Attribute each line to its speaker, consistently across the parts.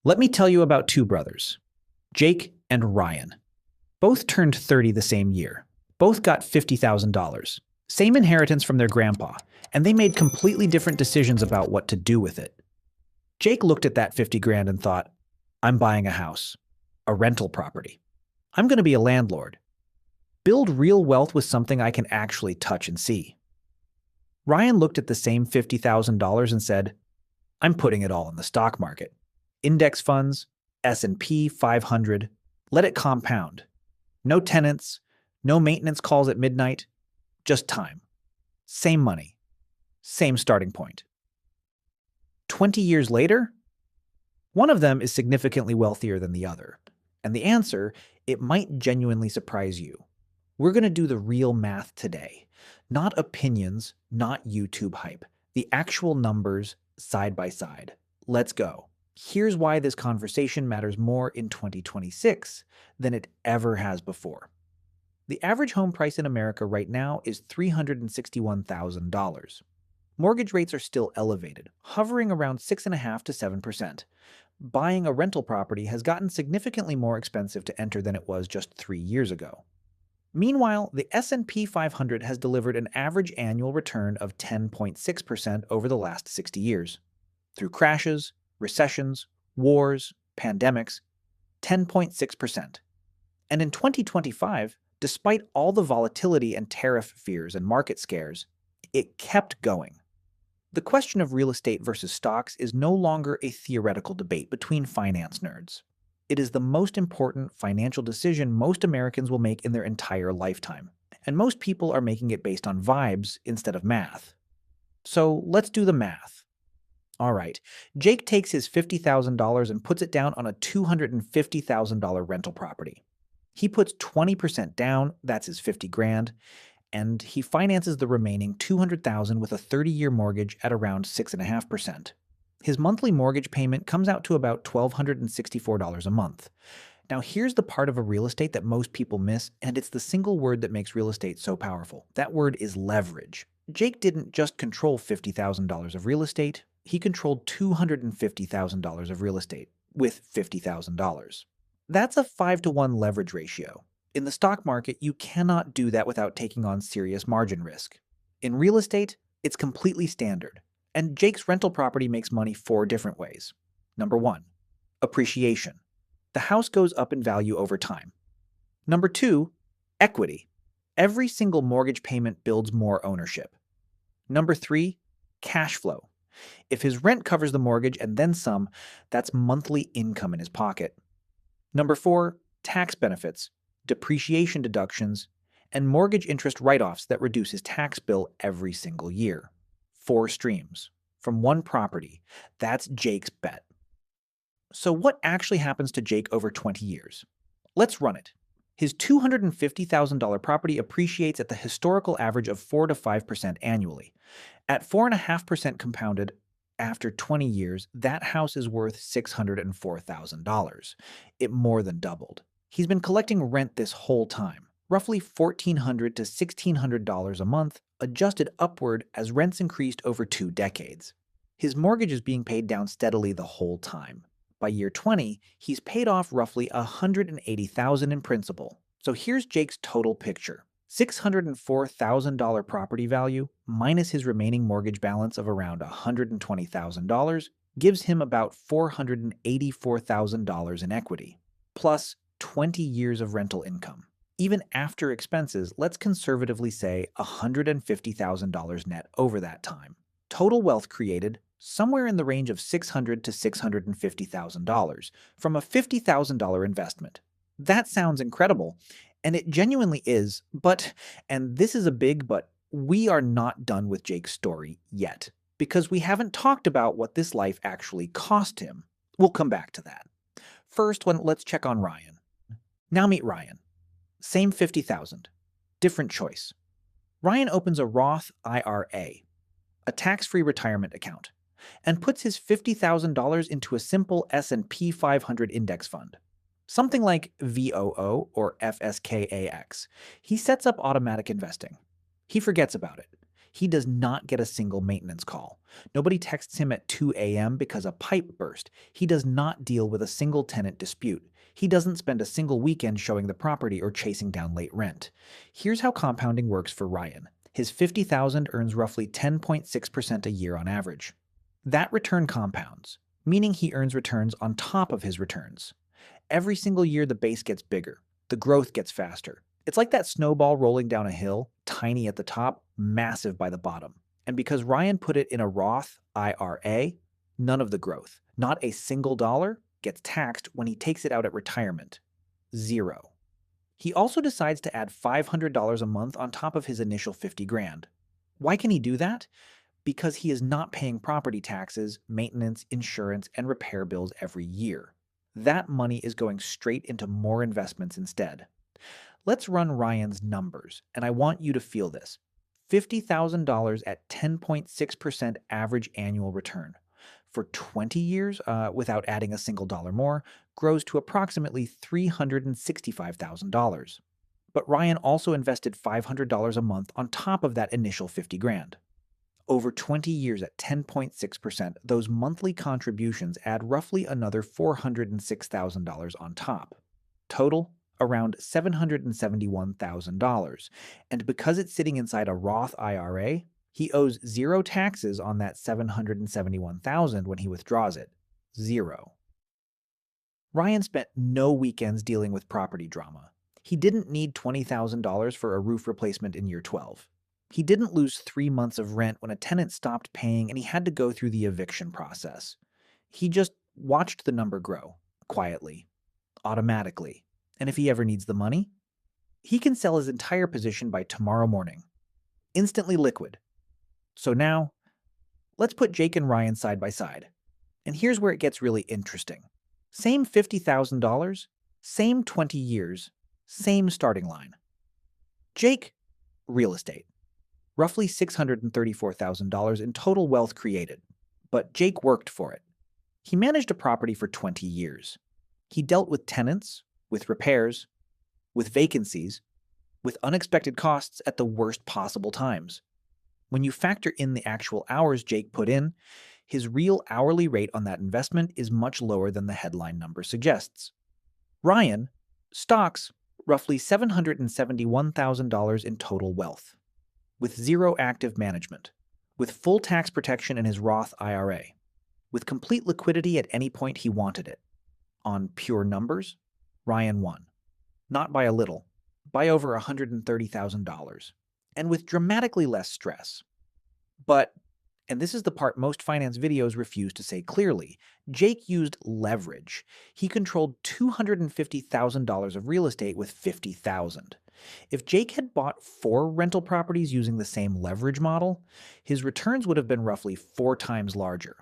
Speaker 1: Let me tell you about two brothers, Jake and Ryan. Both turned 30 the same year. Both got $50,000. Same inheritance from their grandpa, and they made completely different decisions about what to do with it. Jake looked at that 50 grand and thought, I'm buying a house, a rental property. I'm going to be a landlord. Build real wealth with something I can actually touch and see. Ryan looked at the same $50,000 and said, I'm putting it all in the stock market. Index funds, S&P 500, let it compound. No tenants, no maintenance calls at midnight, just time. Same money, same starting point. 20 years later, one of them is significantly wealthier than the other. And the answer, it might genuinely surprise you. We're going to do the real math today. Not opinions, not YouTube hype. The actual numbers side by side. Let's go. Here's why this conversation matters more in 2026 than it ever has before. The average home price in America right now is $361,000. Mortgage rates are still elevated, hovering around 6.5% to 7%. Buying a rental property has gotten significantly more expensive to enter than it was just 3 years ago. Meanwhile, the S&P 500 has delivered an average annual return of 10.6% over the last 60 years. Through crashes, recessions, wars, pandemics, 10.6%. And in 2025, despite all the volatility and tariff fears and market scares, it kept going. The question of real estate versus stocks is no longer a theoretical debate between finance nerds. It is the most important financial decision most Americans will make in their entire lifetime, and most people are making it based on vibes instead of math. So let's do the math. All right, Jake takes his $50,000 and puts it down on a $250,000 rental property. He puts 20% down, that's his 50 grand, and he finances the remaining $200,000 with a 30-year mortgage at around 6.5%. His monthly mortgage payment comes out to about $1,264 a month. Now here's the part of a real estate that most people miss, and it's the single word that makes real estate so powerful. That word is leverage. Jake didn't just control $50,000 of real estate, he controlled $250,000 of real estate with $50,000. That's a 5-to-1 leverage ratio. In the stock market, you cannot do that without taking on serious margin risk. In real estate, it's completely standard. And Jake's rental property makes money 4 different ways. Number 1, appreciation. The house goes up in value over time. Number 2, equity. Every single mortgage payment builds more ownership. Number 3, cash flow. If his rent covers the mortgage and then some, that's monthly income in his pocket. Number 4, tax benefits, depreciation deductions, and mortgage interest write-offs that reduce his tax bill every single year. 4 streams from one property. That's Jake's bet. So what actually happens to Jake over 20 years? Let's run it. His $250,000 property appreciates at the historical average of 4 to 5% annually. At 4.5% compounded after 20 years, that house is worth $604,000. It more than doubled. He's been collecting rent this whole time, roughly $1,400 to $1,600 a month, adjusted upward as rents increased over 2 decades. His mortgage is being paid down steadily the whole time. By year 20, he's paid off roughly $180,000 in principal. So here's Jake's total picture. $604,000 property value minus his remaining mortgage balance of around $120,000 gives him about $484,000 in equity, plus 20 years of rental income. Even after expenses, let's conservatively say $150,000 net over that time. Total wealth created somewhere in the range of $600,000 to $650,000 from a $50,000 investment. That sounds incredible, and it genuinely is, but, and this is a big but, we are not done with Jake's story yet, because we haven't talked about what this life actually cost him. We'll come back to that. First, let's check on Ryan. Now meet Ryan. Same $50,000, different choice. Ryan opens a Roth IRA, a tax-free retirement account, and puts his $50,000 into a simple S&P 500 index fund, something like VOO or FSKAX. He sets up automatic investing. He forgets about it. He does not get a single maintenance call. Nobody texts him at 2 a.m. because a pipe burst. He does not deal with a single tenant dispute. He doesn't spend a single weekend showing the property or chasing down late rent. Here's how compounding works for Ryan. His $50,000 earns roughly 10.6% a year on average. That return compounds, meaning he earns returns on top of his returns. Every single year, the base gets bigger. The growth gets faster. It's like that snowball rolling down a hill, tiny at the top, massive by the bottom. And because Ryan put it in a Roth IRA, none of the growth, not a single dollar, gets taxed when he takes it out at retirement. Zero. He also decides to add $500 a month on top of his initial 50 grand. Why can he do that? Because he is not paying property taxes, maintenance, insurance, and repair bills every year. That money is going straight into more investments instead. Let's run Ryan's numbers, and I want you to feel this. $50,000 at 10.6% average annual return. For 20 years, without adding a single dollar more, grows to approximately $365,000. But Ryan also invested $500 a month on top of that initial 50 grand. Over 20 years at 10.6%, those monthly contributions add roughly another $406,000 on top. Total, around $771,000. And because it's sitting inside a Roth IRA, he owes zero taxes on that $771,000 when he withdraws it. Zero. Ryan spent no weekends dealing with property drama. He didn't need $20,000 for a roof replacement in year 12. He didn't lose 3 months of rent when a tenant stopped paying and he had to go through the eviction process. He just watched the number grow, quietly, automatically. And if he ever needs the money, he can sell his entire position by tomorrow morning. Instantly liquid. So now, let's put Jake and Ryan side by side. And here's where it gets really interesting. Same $50,000, same 20 years, same starting line. Jake, real estate. Roughly $634,000 in total wealth created. But Jake worked for it. He managed a property for 20 years. He dealt with tenants, with repairs, with vacancies, with unexpected costs at the worst possible times. When you factor in the actual hours Jake put in, his real hourly rate on that investment is much lower than the headline number suggests. Ryan, stocks, roughly $771,000 in total wealth, with zero active management, with full tax protection in his Roth IRA, with complete liquidity at any point he wanted it. On pure numbers, Ryan won. Not by a little, by over $130,000, and with dramatically less stress. But, and this is the part most finance videos refuse to say clearly, Jake used leverage. He controlled $250,000 of real estate with $50,000. If Jake had bought 4 rental properties using the same leverage model, his returns would have been roughly 4 times larger.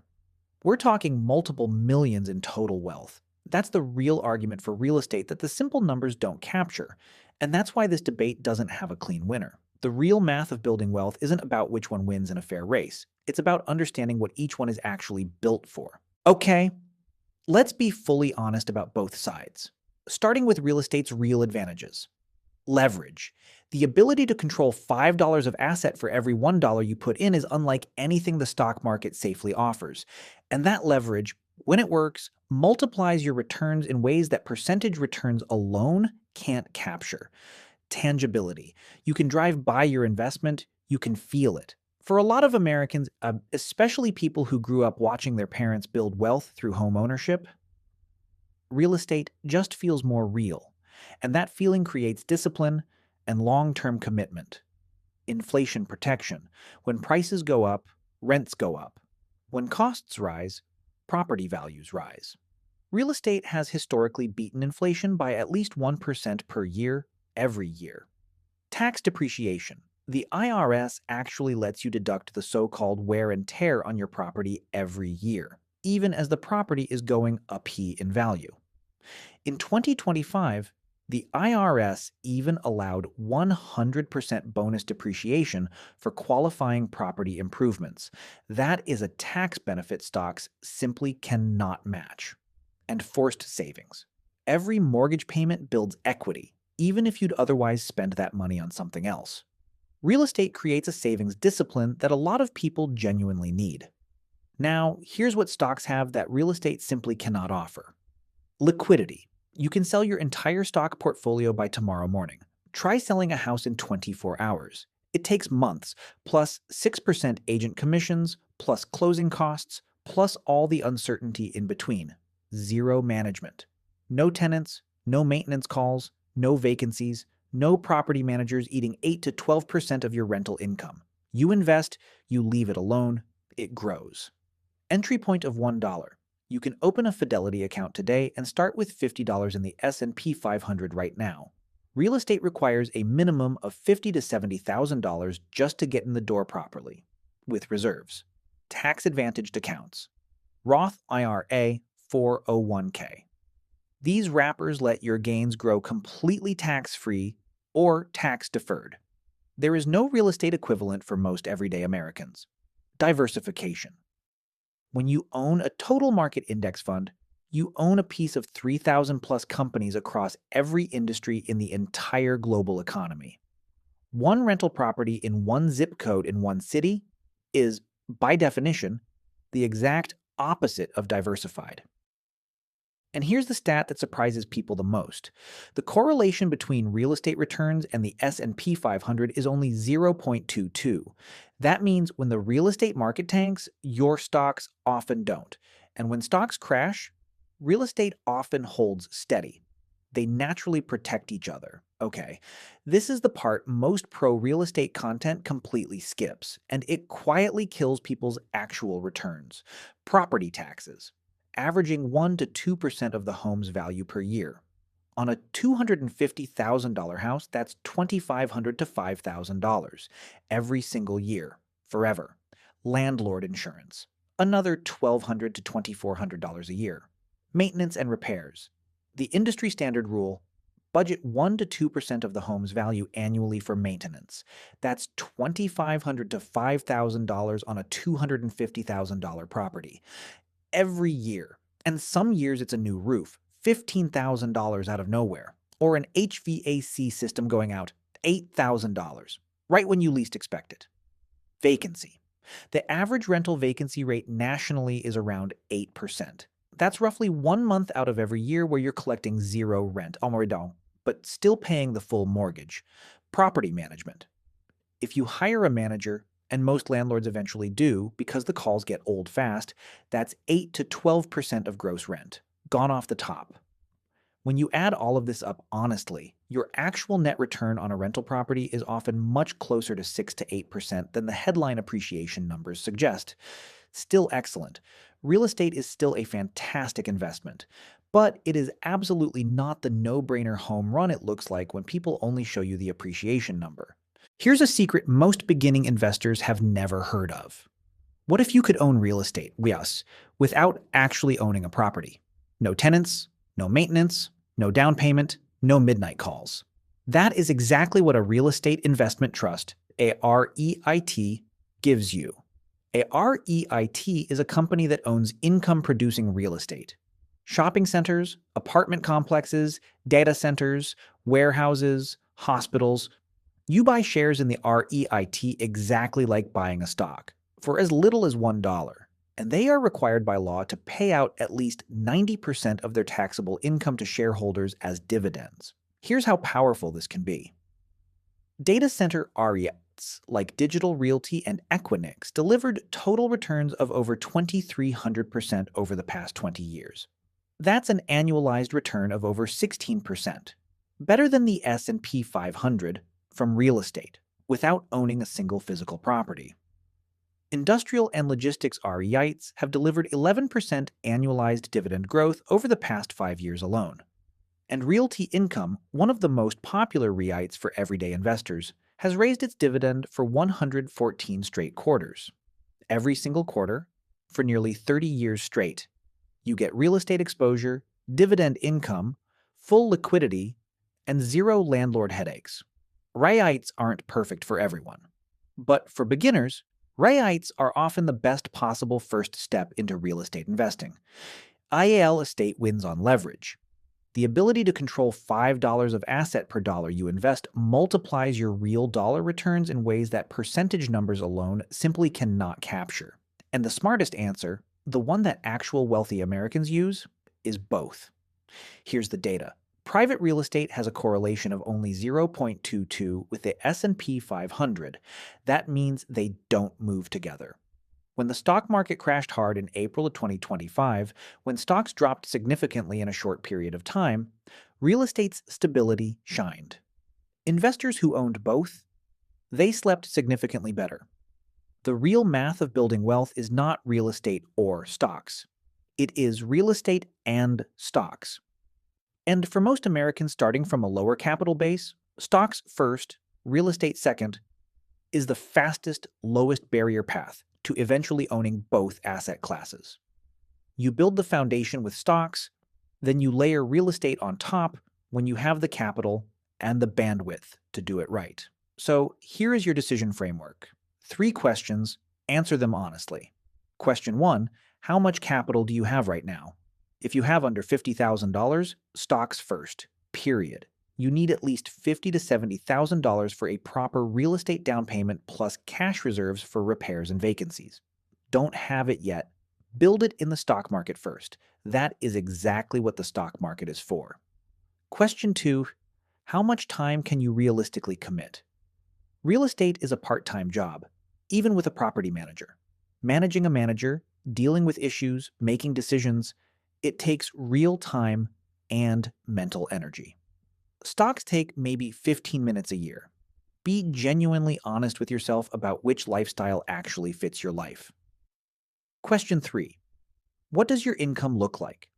Speaker 1: We're talking multiple millions in total wealth. That's the real argument for real estate that the simple numbers don't capture, and that's why this debate doesn't have a clean winner. The real math of building wealth isn't about which one wins in a fair race. It's about understanding what each one is actually built for. Okay, let's be fully honest about both sides. Starting with real estate's real advantages. Leverage. The ability to control $5 of asset for every $1 you put in is unlike anything the stock market safely offers. And that leverage, when it works, multiplies your returns in ways that percentage returns alone can't capture. Tangibility. You can drive by your investment, you can feel it. For a lot of Americans, especially people who grew up watching their parents build wealth through home ownership, real estate just feels more real. And that feeling creates discipline and long-term commitment. Inflation protection. When prices go up, rents go up. When costs rise, property values rise. Real estate has historically beaten inflation by at least 1% per year, every year. Tax depreciation. The IRS actually lets you deduct the so-called wear and tear on your property every year, even as the property is going up in value. In 2025, the IRS even allowed 100% bonus depreciation for qualifying property improvements. That is a tax benefit stocks simply cannot match. And forced savings. Every mortgage payment builds equity, even if you'd otherwise spend that money on something else. Real estate creates a savings discipline that a lot of people genuinely need. Now, here's what stocks have that real estate simply cannot offer: liquidity. You can sell your entire stock portfolio by tomorrow morning. Try selling a house in 24 hours. It takes months, plus 6% agent commissions, plus closing costs, plus all the uncertainty in between. Zero management. No tenants, no maintenance calls, no vacancies, no property managers eating 8 to 12% of your rental income. You invest, you leave it alone, it grows. Entry point of $1. You can open a Fidelity account today and start with $50 in the S&P 500 right now. Real estate requires a minimum of $50,000 to $70,000 just to get in the door properly, with reserves. Tax-advantaged accounts. Roth IRA, 401k. These wrappers let your gains grow completely tax-free or tax-deferred. There is no real estate equivalent for most everyday Americans. Diversification. When you own a total market index fund, you own a piece of 3,000 plus companies across every industry in the entire global economy. One rental property in one zip code in one city is, by definition, the exact opposite of diversified. And here's the stat that surprises people the most. The correlation between real estate returns and the S&P 500 is only 0.22. That means when the real estate market tanks, your stocks often don't. And when stocks crash, real estate often holds steady. They naturally protect each other. Okay, this is the part most pro-real estate content completely skips, and it quietly kills people's actual returns. Property taxes, averaging 1 to 2% of the home's value per year. On a $250,000 house, that's $2,500 to $5,000 every single year, forever. Landlord insurance, another $1,200 to $2,400 a year. Maintenance and repairs. The industry standard rule: budget 1 to 2% of the home's value annually for maintenance. That's $2,500 to $5,000 on a $250,000 property. Every year. And some years it's a new roof, $15,000 out of nowhere, or an HVAC system going out, $8,000, right when you least expect it. Vacancy. The average rental vacancy rate nationally is around 8%. That's roughly 1 month out of every year where you're collecting zero rent, but still paying the full mortgage. Property management. If you hire a manager, and most landlords eventually do because the calls get old fast, that's 8 to 12% of gross rent, gone off the top. When you add all of this up honestly, your actual net return on a rental property is often much closer to 6 to 8% than the headline appreciation numbers suggest. Still excellent. Real estate is still a fantastic investment, but it is absolutely not the no-brainer home run it looks like when people only show you the appreciation number. Here's a secret most beginning investors have never heard of. What if you could own real estate, yes, without actually owning a property? No tenants, no maintenance, no down payment, no midnight calls. That is exactly what a real estate investment trust, a REIT, gives you. A REIT is a company that owns income-producing real estate. Shopping centers, apartment complexes, data centers, warehouses, hospitals. You buy shares in the REIT exactly like buying a stock, for as little as $1, and they are required by law to pay out at least 90% of their taxable income to shareholders as dividends. Here's how powerful this can be. Data center REITs like Digital Realty and Equinix delivered total returns of over 2,300% over the past 20 years. That's an annualized return of over 16%, better than the S&P 500 from real estate, without owning a single physical property. Industrial and logistics REITs have delivered 11% annualized dividend growth over the past 5 years alone. And Realty Income, one of the most popular REITs for everyday investors, has raised its dividend for 114 straight quarters. Every single quarter, for nearly 30 years straight. You get real estate exposure, dividend income, full liquidity, and zero landlord headaches. REITs aren't perfect for everyone. But for beginners, REITs are often the best possible first step into real estate investing. IAL Estate wins on leverage. The ability to control $5 of asset per dollar you invest multiplies your real dollar returns in ways that percentage numbers alone simply cannot capture. And the smartest answer, the one that actual wealthy Americans use, is both. Here's the data. Private real estate has a correlation of only 0.22 with the S&P 500. That means they don't move together. When the stock market crashed hard in April of 2025, when stocks dropped significantly in a short period of time, real estate's stability shined. Investors who owned both, they slept significantly better. The real math of building wealth is not real estate or stocks. It is real estate and stocks. And for most Americans starting from a lower capital base, stocks first, real estate second, is the fastest, lowest barrier path to eventually owning both asset classes. You build the foundation with stocks, then you layer real estate on top when you have the capital and the bandwidth to do it right. So here is your decision framework. 3 questions, answer them honestly. Question 1, how much capital do you have right now? If you have under $50,000, stocks first, period. You need at least $50,000 to $70,000 for a proper real estate down payment plus cash reserves for repairs and vacancies. Don't have it yet? Build it in the stock market first. That is exactly what the stock market is for. Question 2, how much time can you realistically commit? Real estate is a part-time job, even with a property manager. Managing a manager, dealing with issues, making decisions, it takes real time and mental energy. Stocks take maybe 15 minutes a year. Be genuinely honest with yourself about which lifestyle actually fits your life. Question 3. What does your income look like?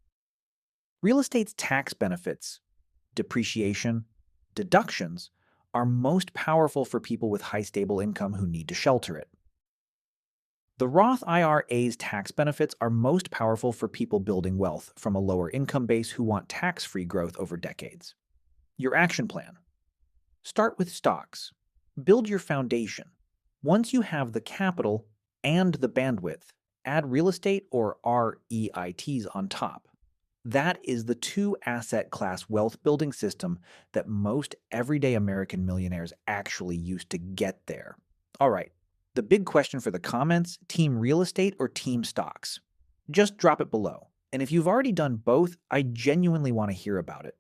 Speaker 1: Real estate's tax benefits, depreciation, deductions are most powerful for people with high stable income who need to shelter it. The Roth IRA's tax benefits are most powerful for people building wealth from a lower income base who want tax-free growth over decades. Your action plan. Start with stocks. Build your foundation. Once you have the capital and the bandwidth, add real estate or REITs on top. That is the 2 asset class wealth building system that most everyday American millionaires actually use to get there. All right, the big question for the comments, team real estate or team stocks? Just drop it below. And if you've already done both, I genuinely want to hear about it.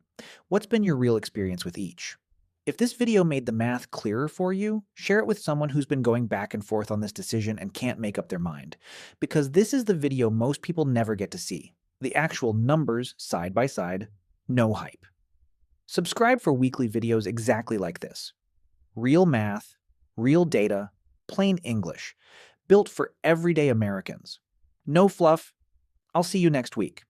Speaker 1: What's been your real experience with each? If this video made the math clearer for you, share it with someone who's been going back and forth on this decision and can't make up their mind. Because this is the video most people never get to see. The actual numbers side by side, no hype. Subscribe for weekly videos exactly like this. Real math, real data, plain English, built for everyday Americans. No fluff. I'll see you next week.